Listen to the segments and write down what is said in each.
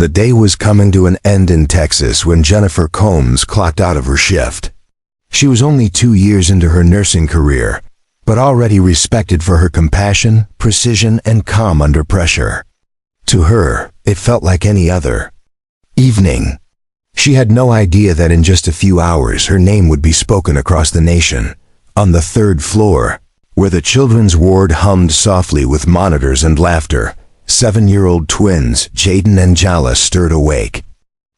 The day was coming to an end in Texas when Jennifer Combs clocked out of her shift. She was only 2 years into her nursing career, but already respected for her compassion, precision, and calm under pressure. To her, it felt like any other evening. She had no idea that in just a few hours her name would be spoken across the nation. On the third floor, where the children's ward hummed softly with monitors and laughter, 7-year-old twins Jaden and Jala stirred awake.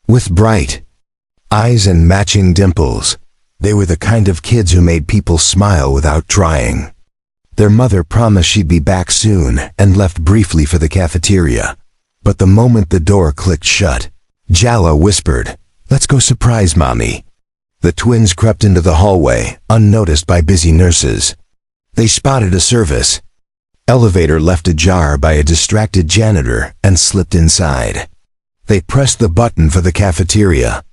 With bright eyes and matching dimples, they were the kind of kids who made people smile without trying. Their mother promised she'd be back soon and left briefly for the cafeteria. But the moment the door clicked shut, Jala whispered, "Let's go surprise Mommy." The twins crept into the hallway, unnoticed by busy nurses. They spotted a service elevator left ajar by a distracted janitor and slipped inside. They pressed the button for the cafeteria.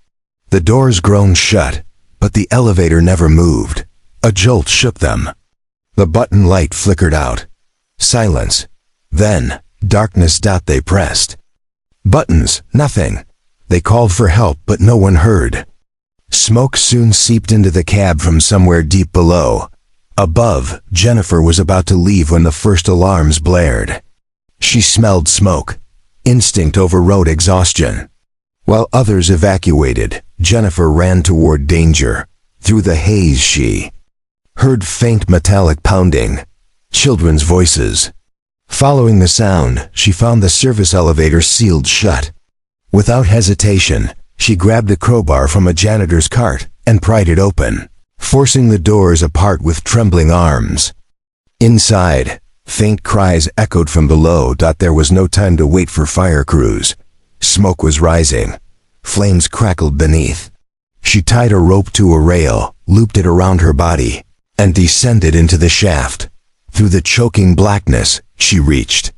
The doors groaned shut, but the elevator never moved. A jolt shook them. The button light flickered out. Silence. Then, darkness. They pressed buttons, nothing. They called for help, but no one heard. Smoke soon seeped into the cab from somewhere deep below. Above, Jennifer was about to leave when the first alarms blared. She smelled smoke. Instinct overrode exhaustion. While others evacuated, Jennifer ran toward danger. Through the haze she heard faint metallic pounding, children's voices. Following the sound, she found the service elevator sealed shut. Without hesitation, she grabbed a crowbar from a janitor's cart and pried it open, forcing the doors apart with trembling arms. Inside, faint cries echoed from below. There was no time to wait for fire crews. Smoke was rising. Flames crackled beneath. She tied a rope to a rail, looped it around her body, and descended into the shaft. Through the choking blackness, she reached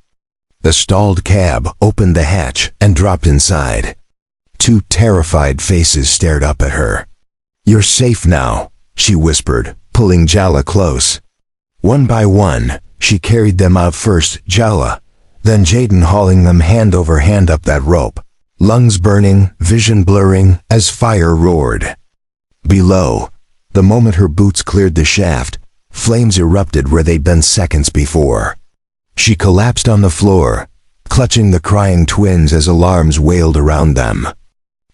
the stalled cab, opened the hatch, and dropped inside. 2 terrified faces stared up at her. "You're safe now," she whispered, pulling Jala close. One by one, she carried them out, first Jala, then Jaden, hauling them hand over hand up that rope, lungs burning, vision blurring, as fire roared. Below, the moment her boots cleared the shaft, flames erupted where they'd been seconds before. She collapsed on the floor, clutching the crying twins as alarms wailed around them.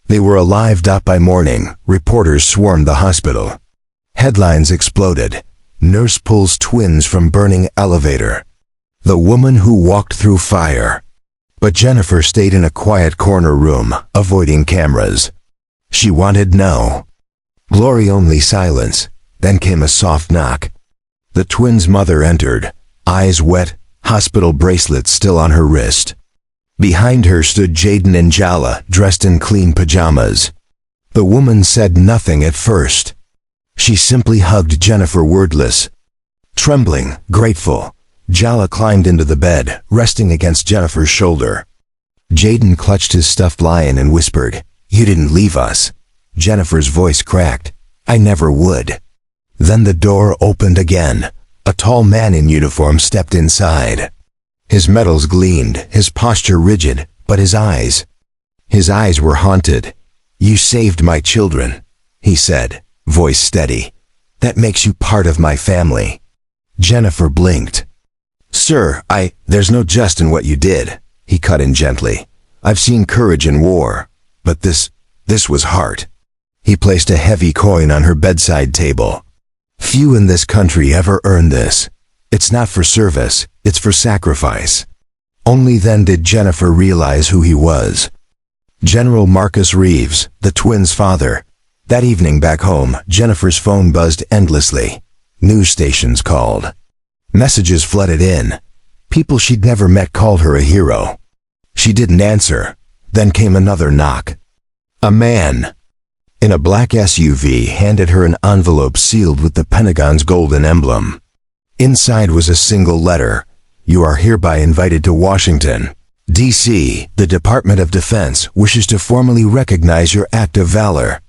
They were alive. By morning, reporters swarmed the hospital. Headlines exploded. Nurse pulls twins from burning elevator. The woman who walked through fire. But Jennifer stayed in a quiet corner room, avoiding cameras. She wanted no glory, only silence. Then came a soft knock. The twins' mother entered, eyes wet, hospital bracelet still on her wrist. Behind her stood Jaden and Jala, dressed in clean pajamas. The woman said nothing at first. She simply hugged Jennifer, wordless. Trembling, grateful, Jala climbed into the bed, resting against Jennifer's shoulder. Jaden clutched his stuffed lion and whispered, "You didn't leave us." Jennifer's voice cracked, "I never would." Then the door opened again. A tall man in uniform stepped inside. His metals gleamed, his posture rigid, but his eyes were haunted. "You saved my children," he said, voice steady. "That makes you part of my family." Jennifer blinked. "Sir, there's no jest in what you did," he cut in gently. "I've seen courage in war, but this was heart." He placed a heavy coin on her bedside table. "Few in this country ever earn this. It's not for service, it's for sacrifice." Only then did Jennifer realize who he was. General Marcus Reeves, the twins' father. That evening back home, Jennifer's phone buzzed endlessly. News stations called. Messages flooded in. People she'd never met called her a hero. She didn't answer. Then came another knock. A man in a black SUV handed her an envelope sealed with the Pentagon's golden emblem. Inside was a single letter. "You are hereby invited to Washington, D.C. The Department of Defense wishes to formally recognize your act of valor."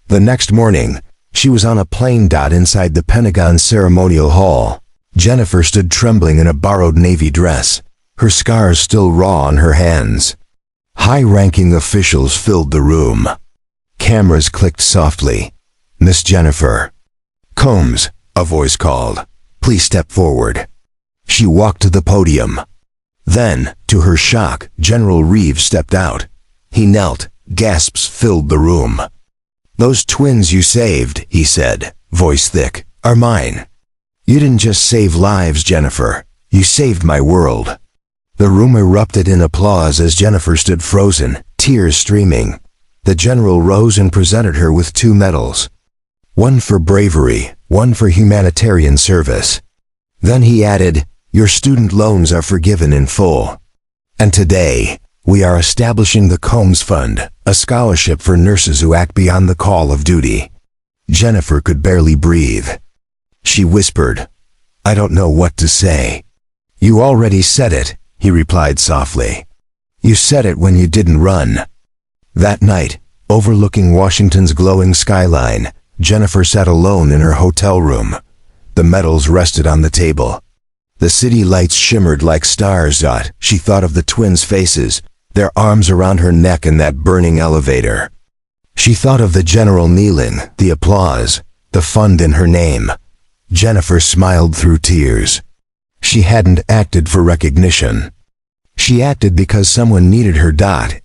The next morning, she was on a plane. Inside the Pentagon ceremonial hall, Jennifer stood trembling in a borrowed navy dress, her scars still raw on her hands. High-ranking officials filled the room. Cameras clicked softly. "Miss Jennifer Combs," a voice called. "Please step forward." She walked to the podium. Then, to her shock, General Reeves stepped out. He knelt. Gasps filled the room. "Those twins you saved," he said, voice thick, "are mine. You didn't just save lives, Jennifer. You saved my world." The room erupted in applause as Jennifer stood frozen, tears streaming. The general rose and presented her with 2 medals. One for bravery, one for humanitarian service. Then he added, "Your student loans are forgiven in full. And today, we are establishing the Combs Fund, a scholarship for nurses who act beyond the call of duty." Jennifer could barely breathe. She whispered, "I don't know what to say." "You already said it," he replied softly. "You said it when you didn't run." That night, overlooking Washington's glowing skyline, Jennifer sat alone in her hotel room. The medals rested on the table. The city lights shimmered like stars. She thought of the twins' faces, their arms around her neck in that burning elevator. She thought of the general kneeling, the applause, the fund in her name. Jennifer smiled through tears. She hadn't acted for recognition. She acted because someone needed her.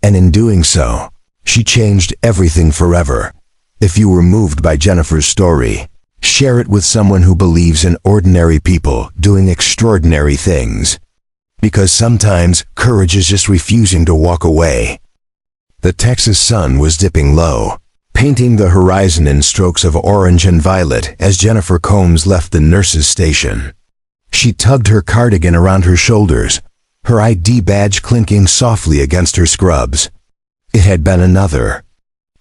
And in doing so, she changed everything forever. If you were moved by Jennifer's story, share it with someone who believes in ordinary people doing extraordinary things. Because sometimes courage is just refusing to walk away. The Texas sun was dipping low, painting the horizon in strokes of orange and violet as Jennifer Combs left the nurse's station. She tugged her cardigan around her shoulders, her ID badge clinking softly against her scrubs. It had been another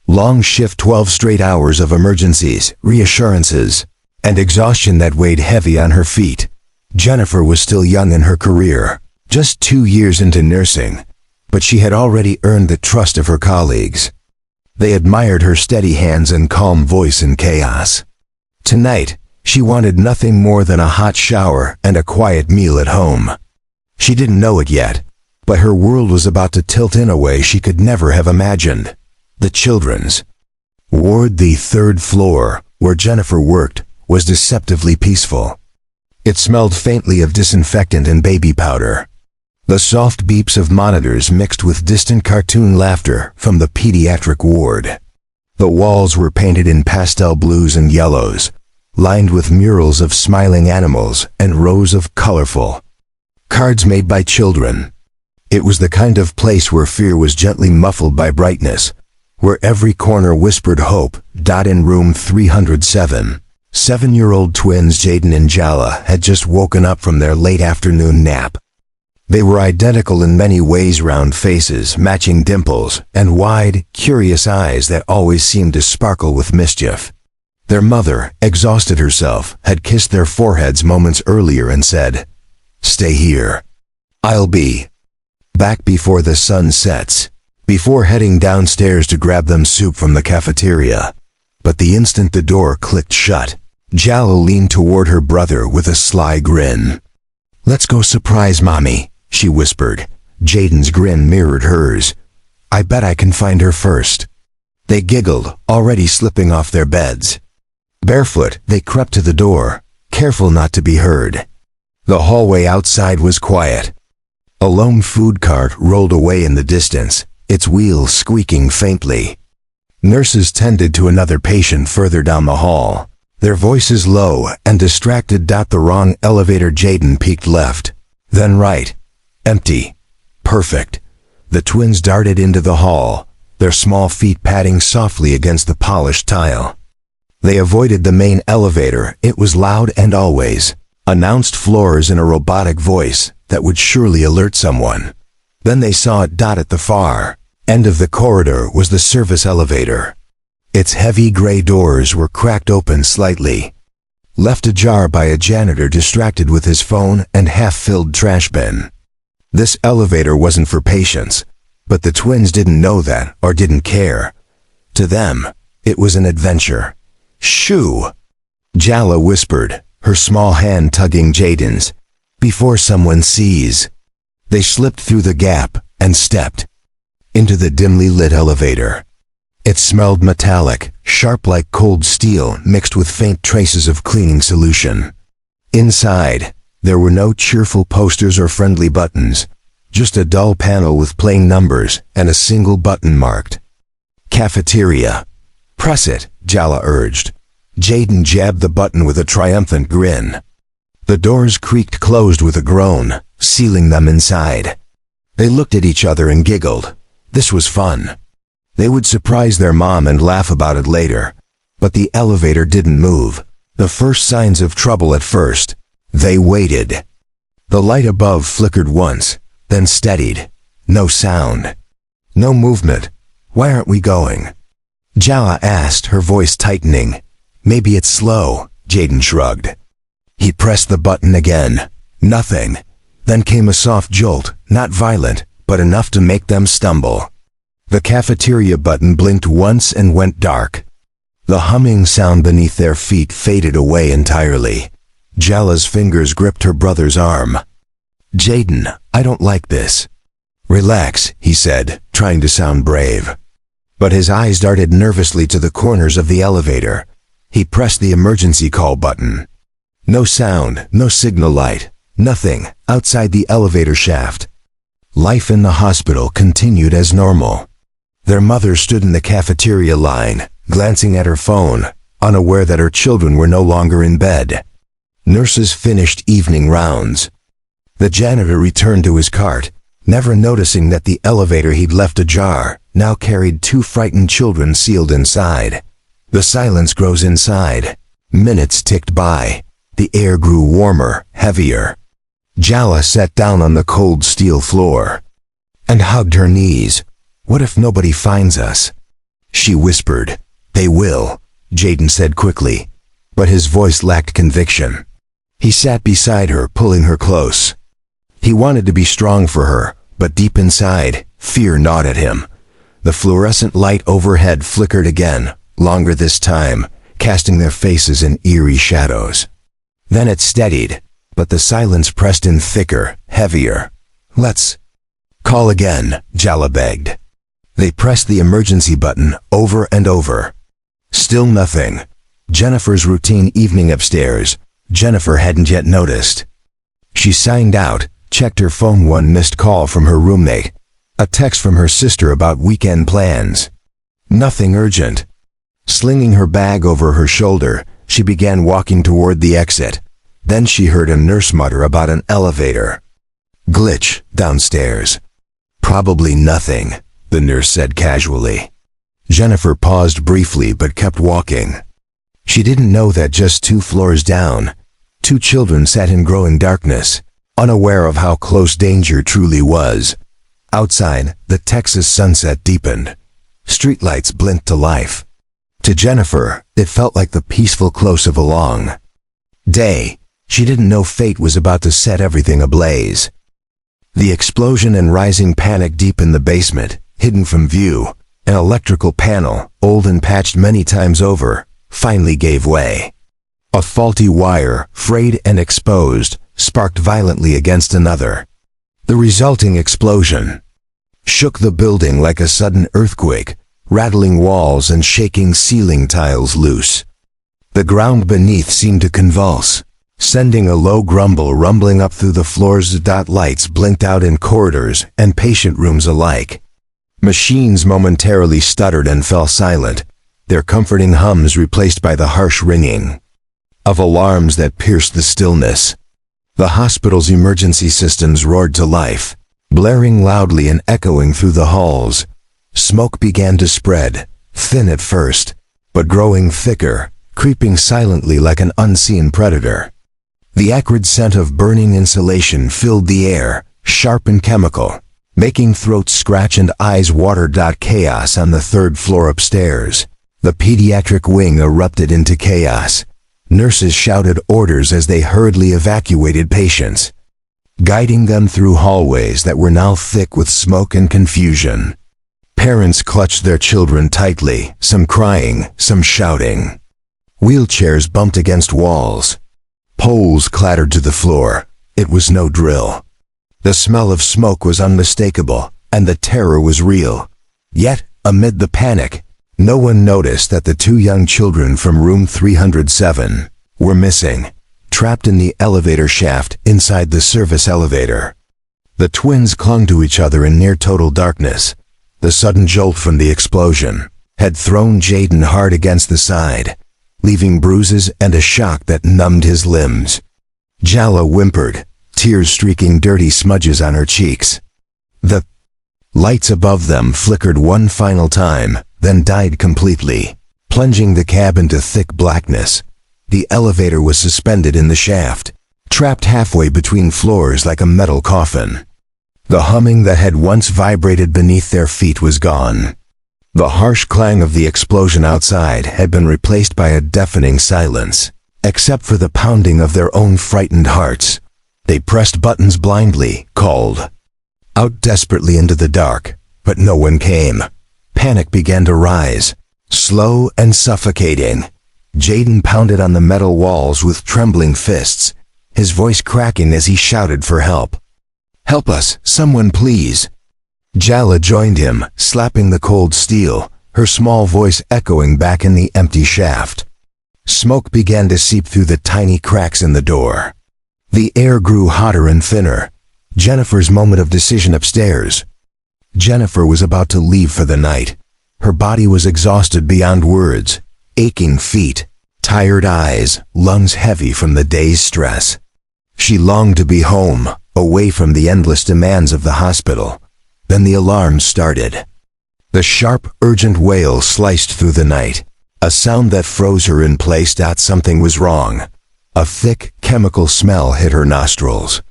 long shift, 12 straight hours of emergencies, reassurances, and exhaustion that weighed heavy on her feet. Jennifer was still young in her career, just 2 years into nursing, but she had already earned the trust of her colleagues. They admired her steady hands and calm voice in chaos. Tonight, she wanted nothing more than a hot shower and a quiet meal at home. She didn't know it yet, but her world was about to tilt in a way she could never have imagined. The children's ward, the 3rd floor, where Jennifer worked, was deceptively peaceful. It smelled faintly of disinfectant and baby powder. The soft beeps of monitors mixed with distant cartoon laughter from the pediatric ward. The walls were painted in pastel blues and yellows, lined with murals of smiling animals and rows of colorful cards made by children. It was the kind of place where fear was gently muffled by brightness, where every corner whispered hope. In room 307, 7-year-old twins Jaden and Jala had just woken up from their late afternoon nap. They were identical in many ways, round faces, matching dimples, and wide, curious eyes that always seemed to sparkle with mischief. Their mother, exhausted herself, had kissed their foreheads moments earlier and said, "Stay here. I'll be back before the sun sets," before heading downstairs to grab them soup from the cafeteria. But the instant the door clicked shut, Jala leaned toward her brother with a sly grin. "Let's go surprise Mommy," she whispered. Jaden's grin mirrored hers. "I bet I can find her first." They giggled, already slipping off their beds. Barefoot, they crept to the door, careful not to be heard. The hallway outside was quiet. A lone food cart rolled away in the distance, its wheels squeaking faintly. Nurses tended to another patient further down the hall, their voices low and distracted. The wrong elevator. Jaden peeked left, then right. Empty. Perfect. The twins darted into the hall, their small feet padding softly against the polished tile. They avoided the main elevator. It was loud and always announced floors in a robotic voice that would surely alert someone. Then they saw it. At the far end of the corridor was the service elevator. Its heavy gray doors were cracked open slightly, left ajar by a janitor distracted with his phone and half-filled trash bin. This elevator wasn't for patients, but the twins didn't know that or didn't care. To them, it was an adventure. "Shoo!" Jala whispered, her small hand tugging Jaden's. "Before someone sees." They slipped through the gap and stepped into the dimly lit elevator. It smelled metallic, sharp like cold steel mixed with faint traces of cleaning solution. Inside, there were no cheerful posters or friendly buttons, just a dull panel with plain numbers and a single button marked Cafeteria. "Press it," Jala urged. Jaden jabbed the button with a triumphant grin. The doors creaked closed with a groan, sealing them inside. They looked at each other and giggled. This was fun. They would surprise their mom and laugh about it later. But the elevator didn't move. The first signs of trouble at first. They waited. The light above flickered once, then steadied. No sound. No movement. "Why aren't we going?" Jala asked, her voice tightening. "Maybe it's slow," Jaden shrugged. He pressed the button again. Nothing. Then came a soft jolt, not violent, but enough to make them stumble. The cafeteria button blinked once and went dark. The humming sound beneath their feet faded away entirely. Jala's fingers gripped her brother's arm. "Jaden, I don't like this." "Relax," he said, trying to sound brave. But his eyes darted nervously to the corners of the elevator. He pressed the emergency call button. No sound, no signal light, nothing outside the elevator shaft. Life in the hospital continued as normal. Their mother stood in the cafeteria line, glancing at her phone, unaware that her children were no longer in bed. Nurses finished evening rounds. The janitor returned to his cart, never noticing that the elevator he'd left ajar now carried 2 frightened children sealed inside. The silence grows inside. Minutes ticked by. The air grew warmer, heavier. Jala sat down on the cold steel floor and hugged her knees. "What if nobody finds us?" She whispered. "They will," Jaden said quickly, but his voice lacked conviction. He sat beside her, pulling her close. He wanted to be strong for her, but deep inside, fear gnawed at him. The fluorescent light overhead flickered again, longer this time, casting their faces in eerie shadows. Then it steadied, but the silence pressed in thicker, heavier. "Let's call again," Jala begged. They pressed the emergency button over and over. Still nothing. Jennifer's routine evening upstairs. Jennifer hadn't yet noticed. She signed out, checked her phone. One missed call from her roommate. A text from her sister about weekend plans. Nothing urgent. Slinging her bag over her shoulder, she began walking toward the exit. Then she heard a nurse mutter about an elevator glitch downstairs. "Probably nothing," the nurse said casually. Jennifer paused briefly but kept walking. She didn't know that just 2 floors down, 2 children sat in growing darkness, unaware of how close danger truly was. Outside, the Texas sunset deepened. Streetlights blinked to life. To Jennifer, it felt like the peaceful close of a long day. She didn't know fate was about to set everything ablaze. The explosion and rising panic deep in the basement, hidden from view, an electrical panel, old and patched many times over, finally gave way. A faulty wire, frayed and exposed, sparked violently against another. The resulting explosion shook the building like a sudden earthquake, rattling walls and shaking ceiling tiles loose. The ground beneath seemed to convulse, sending a low grumble rumbling up through the floors. Lights blinked out in corridors and patient rooms alike. Machines momentarily stuttered and fell silent, their comforting hums replaced by the harsh ringing of alarms that pierced the stillness. The hospital's emergency systems roared to life, blaring loudly and echoing through the halls. Smoke began to spread, thin at first, but growing thicker, creeping silently like an unseen predator. The acrid scent of burning insulation filled the air, sharp and chemical, making throats scratch and eyes water. Chaos on the 3rd floor upstairs. The pediatric wing erupted into chaos. Nurses shouted orders as they hurriedly evacuated patients, guiding them through hallways that were now thick with smoke and confusion. Parents clutched their children tightly, some crying, some shouting. Wheelchairs bumped against walls. Poles clattered to the floor. It was no drill. The smell of smoke was unmistakable, and the terror was real. Yet, amid the panic, no one noticed that the two young children from room 307 were missing, trapped in the elevator shaft inside the service elevator. The twins clung to each other in near total darkness. The sudden jolt from the explosion had thrown Jaden hard against the side, leaving bruises and a shock that numbed his limbs. Jala whimpered, tears streaking dirty smudges on her cheeks. The lights above them flickered one final time, then died completely, plunging the cab into thick blackness. The elevator was suspended in the shaft, trapped halfway between floors like a metal coffin. The humming that had once vibrated beneath their feet was gone. The harsh clang of the explosion outside had been replaced by a deafening silence, except for the pounding of their own frightened hearts. They pressed buttons blindly, called out desperately into the dark, but no one came. Panic began to rise, slow and suffocating. Jaden pounded on the metal walls with trembling fists, his voice cracking as he shouted for help. "Help us, someone please." Jala joined him, slapping the cold steel, her small voice echoing back in the empty shaft. Smoke began to seep through the tiny cracks in the door. The air grew hotter and thinner. Jennifer's moment of decision upstairs. Jennifer was about to leave for the night. Her body was exhausted beyond words, aching feet, tired eyes, lungs heavy from the day's stress. She longed to be home, away from the endless demands of the hospital. Then the alarm started. The sharp, urgent wail sliced through the night, a sound that froze her in place. Something was wrong. A thick, chemical smell hit her nostrils.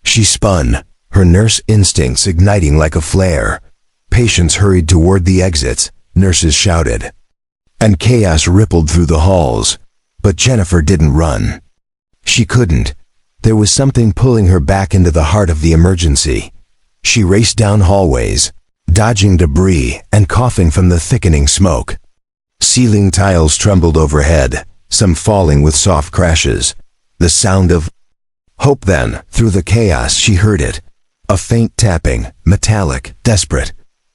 She spun, her nurse instincts igniting like a flare. Patients hurried toward the exits, nurses shouted, and chaos rippled through the halls. But Jennifer didn't run. She couldn't. There was something pulling her back into the heart of the emergency. She raced down hallways, dodging debris and coughing from the thickening smoke. Ceiling tiles trembled overhead, some falling with soft crashes. The sound of hope. Then, through the chaos, she heard it. A faint tapping, metallic, desperate.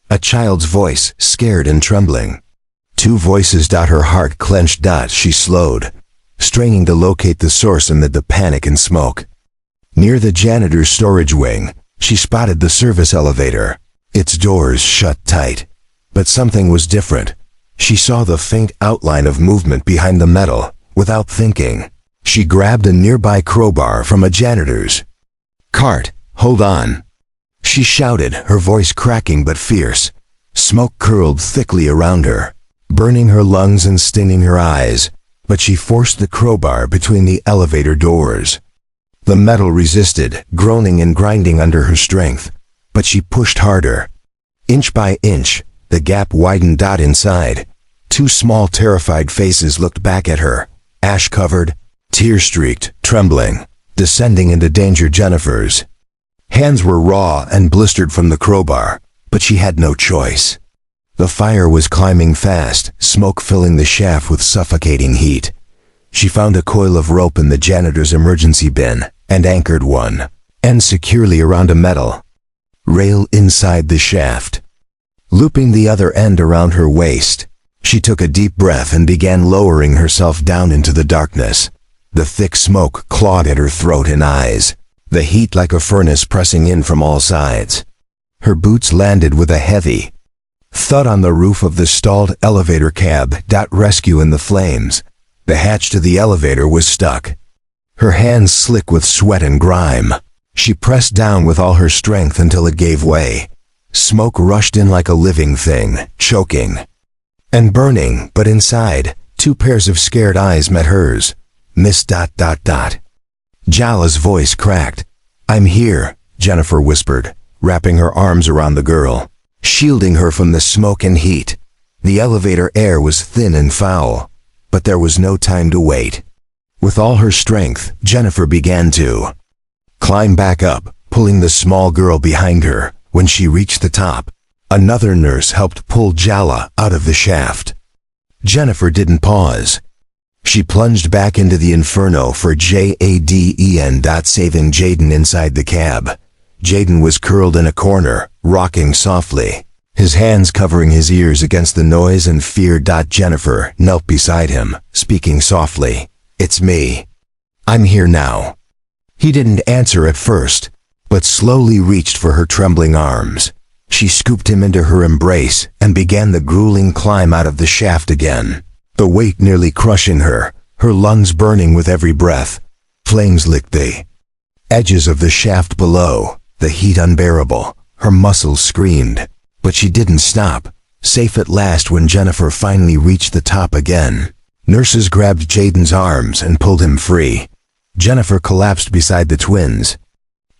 A child's voice, scared and trembling. Two voices. Her heart clenched. She slowed, straining to locate the source amid the panic and smoke. Near the janitor's storage wing, she spotted the service elevator, its doors shut tight. But something was different. She saw the faint outline of movement behind the metal. Without thinking, she grabbed a nearby crowbar from a janitor's cart. "Hold on," she shouted, her voice cracking but fierce. Smoke curled thickly around her, burning her lungs and stinging her eyes, but she forced the crowbar between the elevator doors. The metal resisted, groaning and grinding under her strength, but she pushed harder. Inch by inch, the gap widened. Inside, two small, terrified faces looked back at her, ash-covered, tear-streaked, trembling, descending into danger. Jennifer's hands were raw and blistered from the crowbar, but she had no choice. The fire was climbing fast, smoke filling the shaft with suffocating heat. She found a coil of rope in the janitor's emergency bin and anchored one end securely around a metal rail inside the shaft. Looping the other end around her waist, she took a deep breath and began lowering herself down into the darkness. The thick smoke clawed at her throat and eyes, the heat like a furnace pressing in from all sides. Her boots landed with a heavy thud on the roof of the stalled elevator cab. Rescue in the flames. The hatch to the elevator was stuck. Her hands slick with sweat and grime. She pressed down with all her strength until it gave way. Smoke rushed in like a living thing, choking and burning, but inside, two pairs of scared eyes met hers. Miss ... Jala's voice cracked. "I'm here," Jennifer whispered, wrapping her arms around the girl, shielding her from the smoke and heat. The elevator air was thin and foul, but there was no time to wait. With all her strength, Jennifer began to climb back up, pulling the small girl behind her. When she reached the top, another nurse helped pull Jala out of the shaft. Jennifer didn't pause. She plunged back into the inferno for Jaden. Saving Jaden inside the cab. Jaden was curled in a corner, rocking softly, his hands covering his ears against the noise and fear. Jennifer knelt beside him, speaking softly. "It's me. I'm here now." He didn't answer at first, but slowly reached for her trembling arms. She scooped him into her embrace and began the grueling climb out of the shaft again, the weight nearly crushing her, her lungs burning with every breath. Flames licked the edges of the shaft below, the heat unbearable. Her muscles screamed, but she didn't stop, safe at last when Jennifer finally reached the top again. Nurses grabbed Jaden's arms and pulled him free. Jennifer collapsed beside the twins,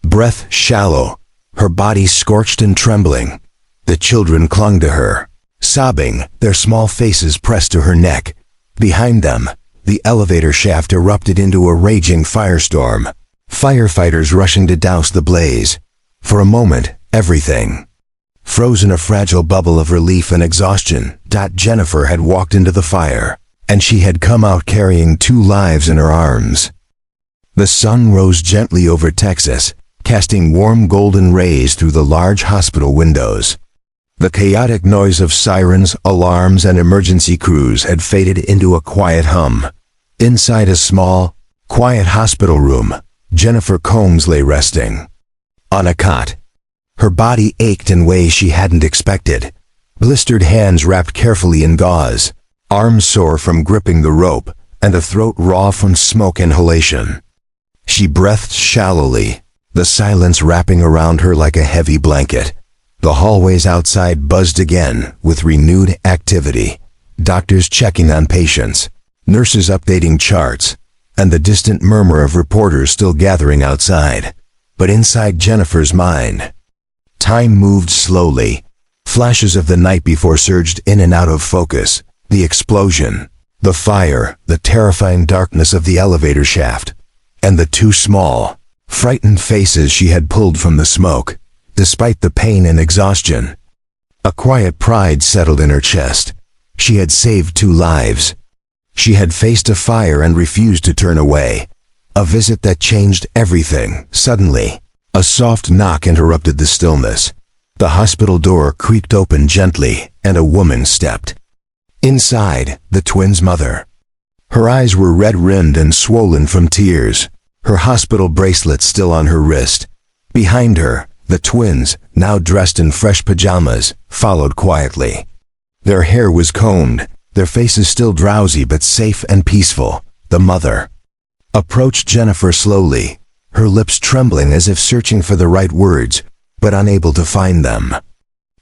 breath shallow, her body scorched and trembling. The children clung to her, sobbing, their small faces pressed to her neck. Behind them, the elevator shaft erupted into a raging firestorm, firefighters rushing to douse the blaze. For a moment, everything froze in a fragile bubble of relief and exhaustion. Jennifer had walked into the fire, and she had come out carrying 2 lives in her arms. The sun rose gently over Texas, casting warm golden rays through the large hospital windows. The chaotic noise of sirens, alarms, and emergency crews had faded into a quiet hum. Inside a small, quiet hospital room, Jennifer Combs lay resting on a cot. Her body ached in ways she hadn't expected. Blistered hands wrapped carefully in gauze, arms sore from gripping the rope, and a throat raw from smoke inhalation. She breathed shallowly, the silence wrapping around her like a heavy blanket. The hallways outside buzzed again with renewed activity. Doctors checking on patients, nurses updating charts, and the distant murmur of reporters still gathering outside. But inside Jennifer's mind, time moved slowly. Flashes of the night before surged in and out of focus. The explosion, the fire, the terrifying darkness of the elevator shaft, and the 2 small, frightened faces she had pulled from the smoke. Despite the pain and exhaustion, a quiet pride settled in her chest. She had saved 2 lives. She had faced a fire and refused to turn away. A visit that changed everything. Suddenly, a soft knock interrupted the stillness. The hospital door creaked open gently, and a woman stepped. Inside, the twins' mother. Her eyes were red-rimmed and swollen from tears, her hospital bracelet still on her wrist. Behind her, the twins, now dressed in fresh pajamas, followed quietly. Their hair was combed, their faces still drowsy but safe and peaceful. The mother approached Jennifer slowly, her lips trembling as if searching for the right words, but unable to find them.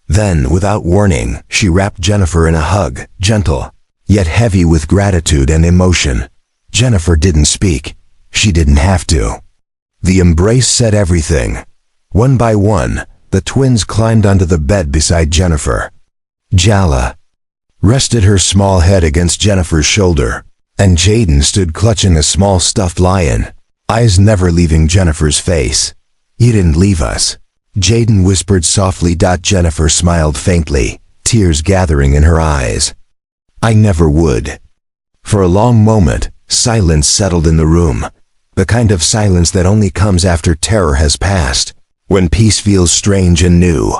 Then, without warning, she wrapped Jennifer in a hug, gentle, yet heavy with gratitude and emotion. Jennifer didn't speak. She didn't have to. The embrace said everything. One by one, the twins climbed onto the bed beside Jennifer. Jala rested her small head against Jennifer's shoulder, and Jaden stood clutching a small stuffed lion, eyes never leaving Jennifer's face. "You didn't leave us," Jaden whispered softly. Jennifer smiled faintly, tears gathering in her eyes. "I never would." For a long moment, silence settled in the room, the kind of silence that only comes after terror has passed, when peace feels strange and new.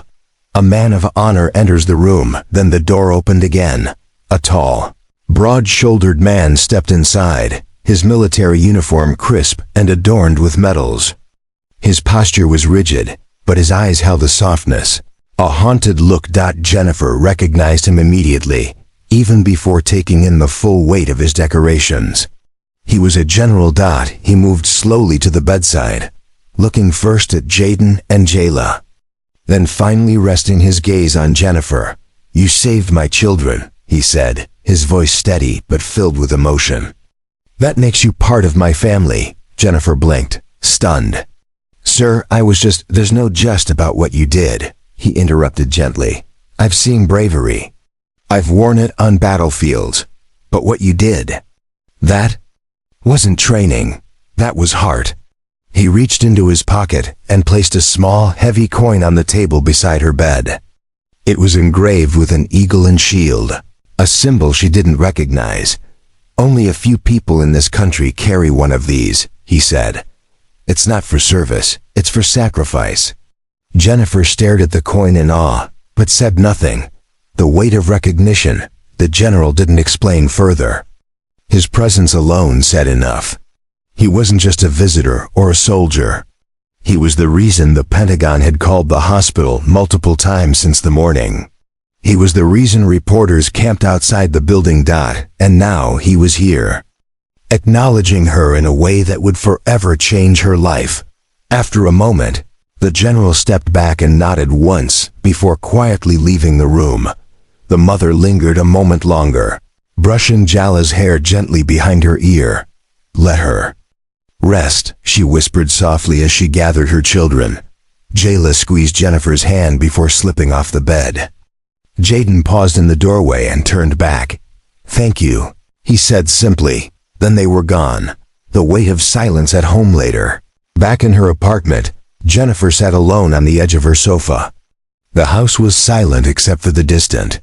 A man of honor enters the room, then the door opened again. A tall, broad-shouldered man stepped inside, his military uniform crisp and adorned with medals. His posture was rigid, but his eyes held a softness, a haunted look. Jennifer recognized him immediately, even before taking in the full weight of his decorations. He was a general. He moved slowly to the bedside, looking first at Jaden and Jayla, then finally resting his gaze on Jennifer. "You saved my children," he said, his voice steady but filled with emotion. "That makes you part of my family." Jennifer blinked, stunned. "Sir, there's no just about what you did," he interrupted gently. "I've seen bravery. I've worn it on battlefields. But what you did, that wasn't training. That was heart." He reached into his pocket and placed a small, heavy coin on the table beside her bed. It was engraved with an eagle and shield, a symbol she didn't recognize. "Only a few people in this country carry one of these," he said. "It's not for service, it's for sacrifice. Jennifer stared at the coin in awe, but said nothing. The weight of recognition, the general didn't explain further. His presence alone said enough. He wasn't just a visitor or a soldier. He was the reason the Pentagon had called the hospital multiple times since the morning. He was the reason reporters camped outside the building. And now he was here, acknowledging her in a way that would forever change her life. After a moment, the general stepped back and nodded once before quietly leaving the room. The mother lingered a moment longer, brushing Jala's hair gently behind her ear. "Let her rest," she whispered softly as she gathered her children. Jala squeezed Jennifer's hand before slipping off the bed. Jaden paused in the doorway and turned back. "Thank you," he said simply. Then they were gone, the weight of silence at home later. Back in her apartment, Jennifer sat alone on the edge of her sofa. The house was silent except for the distant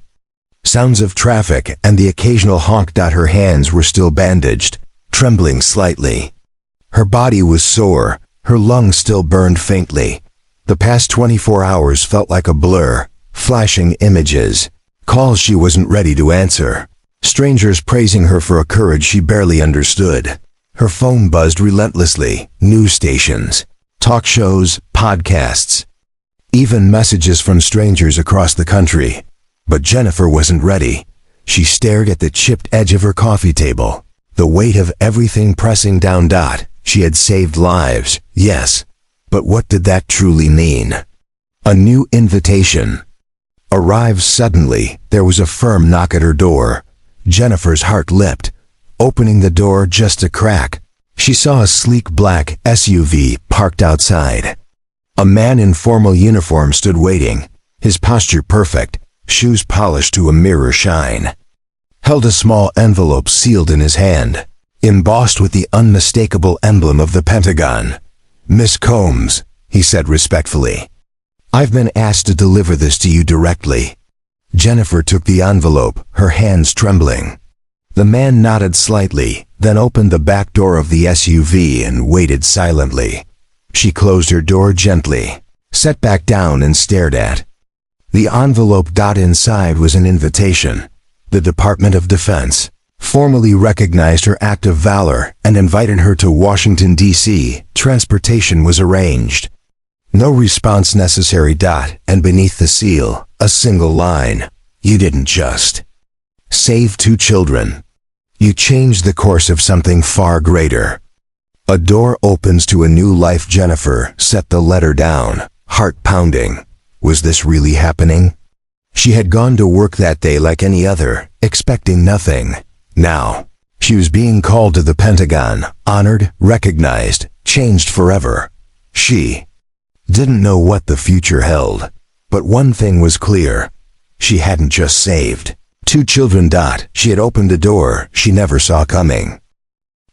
sounds of traffic and the occasional honk. Her hands were still bandaged, trembling slightly. Her body was sore, her lungs still burned faintly. The past 24 hours felt like a blur, flashing images, calls she wasn't ready to answer, strangers praising her for a courage she barely understood. Her phone buzzed relentlessly, news stations, talk shows, podcasts, even messages from strangers across the country. But Jennifer wasn't ready. She stared at the chipped edge of her coffee table, the weight of everything pressing down. She had saved lives, yes, but what did that truly mean? A new invitation arrived suddenly. There was a firm knock at her door. Jennifer's heart leapt, opening the door just a crack. She saw a sleek black SUV parked outside. A man in formal uniform stood waiting, his posture perfect, shoes polished to a mirror shine. Held a small envelope sealed in his hand, embossed with the unmistakable emblem of the Pentagon. "Miss Combs," he said respectfully, "I've been asked to deliver this to you directly." Jennifer took the envelope, her hands trembling. The man nodded slightly, then opened the back door of the SUV and waited silently. She closed her door gently, sat back down and stared at the envelope. Inside was an invitation. The Department of Defense formally recognized her act of valor and invited her to Washington, D.C. Transportation was arranged. No response necessary. And beneath the seal, a single line. "You didn't just save 2 children. You changed the course of something far greater." A door opens to a new life. Jennifer set the letter down, heart pounding. Was this really happening? She had gone to work that day like any other, expecting nothing. Now, she was being called to the Pentagon, honored, recognized, changed forever. She didn't know what the future held, but one thing was clear. She hadn't just saved 2 children. She had opened a door she never saw coming.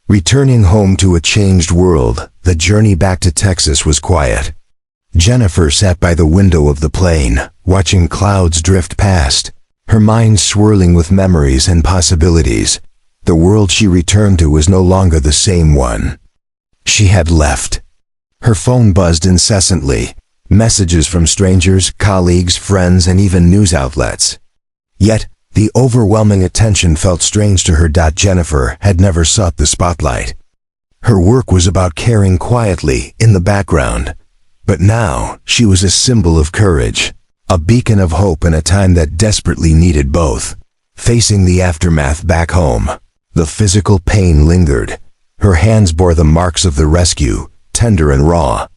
Returning home to a changed world, the journey back to Texas was quiet. Jennifer sat by the window of the plane, watching clouds drift past, her mind swirling with memories and possibilities. The world she returned to was no longer the same one she had left. Her phone buzzed incessantly, messages from strangers, colleagues, friends, and even news outlets. Yet, the overwhelming attention felt strange to her. Jennifer had never sought the spotlight. Her work was about caring quietly in the background. But now, she was a symbol of courage, a beacon of hope in a time that desperately needed both. Facing the aftermath back home, the physical pain lingered. Her hands bore the marks of the rescue, tender and raw.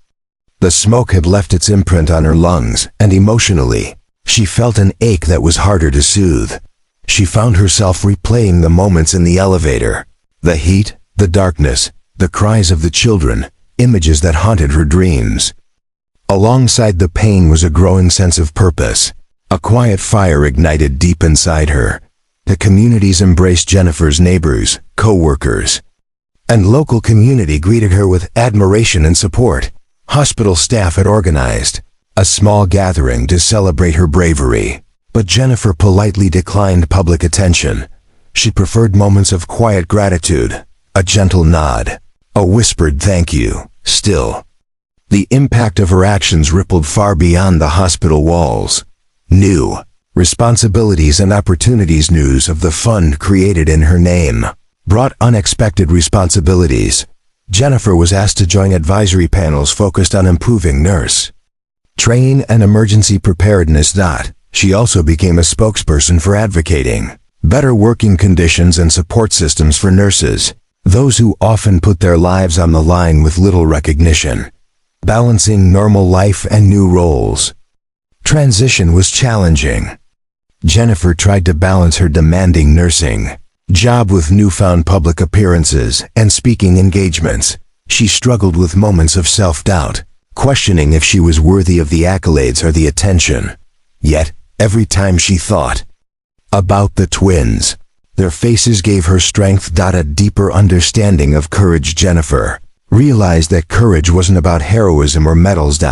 The smoke had left its imprint on her lungs, and emotionally, she felt an ache that was harder to soothe. She found herself replaying the moments in the elevator, the heat, the darkness, the cries of the children, images that haunted her dreams. Alongside the pain was a growing sense of purpose. A quiet fire ignited deep inside her. The communities embraced Jennifer's neighbors, co-workers, and local community greeted her with admiration and support. Hospital staff had organized a small gathering to celebrate her bravery, but Jennifer politely declined public attention. She preferred moments of quiet gratitude, a gentle nod, a whispered thank you. Still, The impact of her actions rippled far beyond the hospital walls. New responsibilities and opportunities. News of the fund created in her name brought unexpected responsibilities. Jennifer was asked to join advisory panels focused on improving nurse training and emergency preparedness. She also became a spokesperson for advocating better working conditions and support systems for nurses, those who often put their lives on the line with little recognition. Balancing normal life and new roles. Transition was challenging. Jennifer tried to balance her demanding nursing job with newfound public appearances and speaking engagements. She struggled with moments of self-doubt, questioning if she was worthy of the accolades or the attention. Yet, every time she thought about the twins, their faces gave her strength. A deeper understanding of courage. Jennifer realized that courage wasn't about heroism or medals.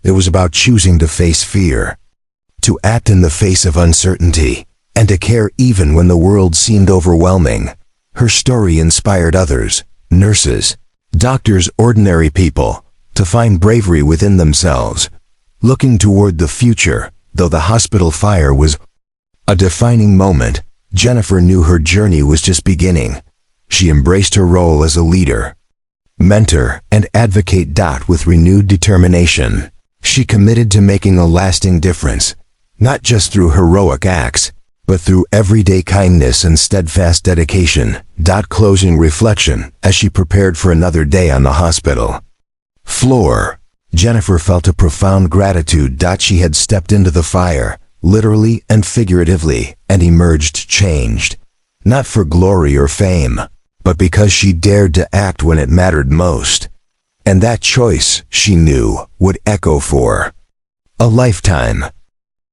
It was about choosing to face fear, to act in the face of uncertainty, and to care even when the world seemed overwhelming. Her story inspired others, nurses, doctors, ordinary people, to find bravery within themselves. Looking toward the future, though the hospital fire was a defining moment, Jennifer knew her journey was just beginning. She embraced her role as a leader, mentor, and advocate. With renewed determination, she committed to making a lasting difference, not just through heroic acts, but through everyday kindness and steadfast dedication. Closing reflection. As she prepared for another day on the hospital floor, Jennifer felt a profound gratitude. She had stepped into the fire, literally and figuratively, and emerged changed. Not for glory or fame, but because she dared to act when it mattered most. And that choice, she knew, would echo for a lifetime.